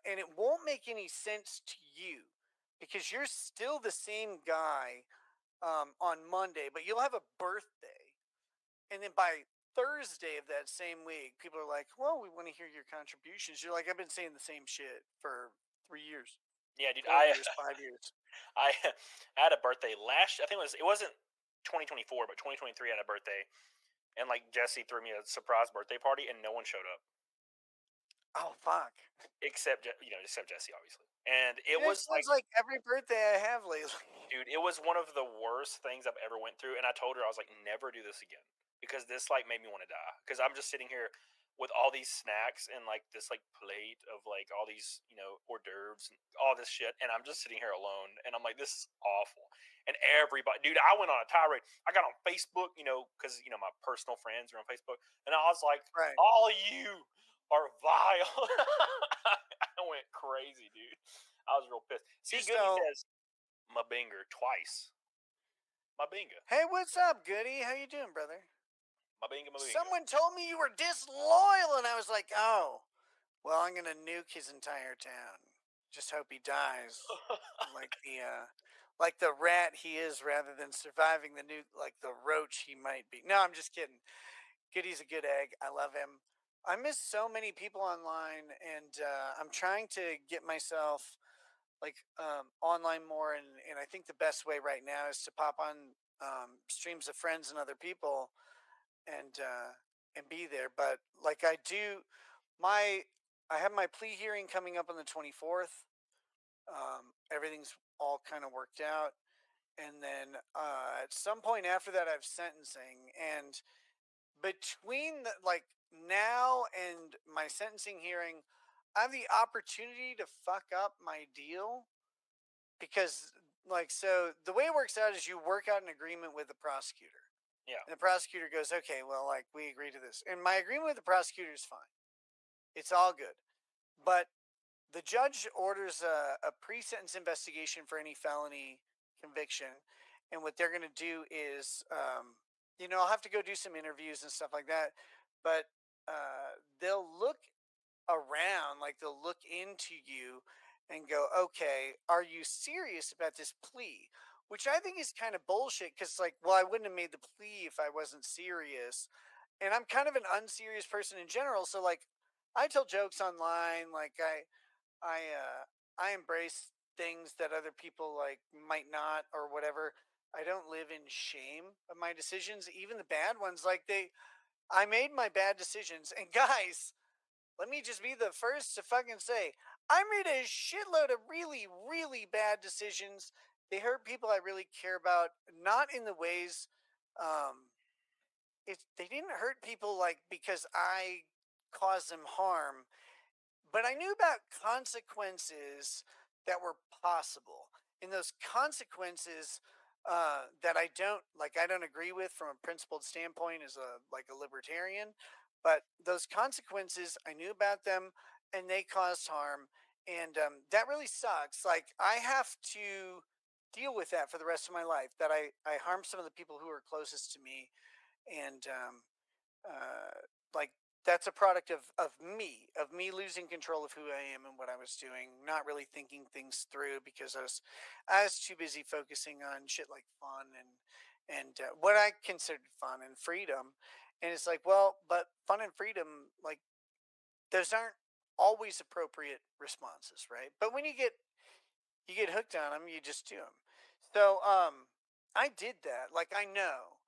and it won't make any sense to you because you're still the same guy on Monday, but you'll have a birthday, and then by Thursday of that same week, people are like, "Well, we want to hear your contributions." You're like, "I've been saying the same shit for 3 years, Yeah, dude. 4 years, 5 years." I had a birthday last. I think it wasn't 2024, but 2023. I had a birthday, and like Jesse threw me a surprise birthday party, and no one showed up Oh fuck! except except Jesse, obviously. And it It was like, sounds like every birthday I have lately. dude, it was one of the worst things I've ever went through. And I told her, I was like, never do this again, because this like made me want to die. Because I'm just sitting here with all these snacks and like this like plate of like all these hors d'oeuvres and all this shit, and I'm just sitting here alone, and I'm like, this is awful. And everybody, dude, I went on a tirade. I got on Facebook, because my personal friends are on Facebook, and I was like, Right. all you are vile. I went crazy, dude. I was real pissed. See, Just Goody so, says Mabinga twice. Mabinga. hey, what's up, Goody? How you doing, brother? Mabinga, Mabinga. Someone told me you were disloyal, and I was like, oh, well, I'm gonna nuke his entire town. Just hope he dies, like the rat he is, rather than surviving the nuke like the roach he might be. No, I'm just kidding. Goody's a good egg. I love him. I miss so many people online, and I'm trying to get myself like online more. And I think the best way right now is to pop on streams of friends and other people, and be there. But like my I have my plea hearing coming up on the 24th. Everything's all kind of worked out, and then at some point after that, I have sentencing. And between like now and my sentencing hearing, I have the opportunity to fuck up my deal because, like, so the way it works out is you work out an agreement with the prosecutor. Yeah. And the prosecutor goes, okay, well, like, we agree to this. And my agreement with the prosecutor is fine. It's all good. But the judge orders a pre sentence investigation for any felony conviction. And what they're going to do is, I'll have to go do some interviews and stuff like that. But they'll look around, like, they'll look into you and go, okay, are you serious about this plea? Which I think is kind of bullshit because, like, well, I wouldn't have made the plea if I wasn't serious. And I'm kind of an unserious person in general. So, like, I tell jokes online. Like, I embrace things that other people like might not or whatever. I don't live in shame of my decisions, even the bad ones. I made my bad decisions. And guys, let me just be the first to fucking say, I made a shitload of really, really bad decisions. They hurt people I really care about, not in the ways, um, they didn't hurt people like because I caused them harm, but I knew about consequences that were possible. And those consequences that I don't agree with from a principled standpoint as a libertarian, but those consequences I knew about them, and they caused harm, and that really sucks. Like, I have to deal with that for the rest of my life. That I harmed some of the people who are closest to me, and uh, like, that's a product of me losing control of who I am and what I was doing, not really thinking things through because I was too busy focusing on shit like fun and what I considered fun and freedom. And it's like, well, but fun and freedom, like, those aren't always appropriate responses, right? But when you get hooked on them, you just do them. So I did that. Like, I know.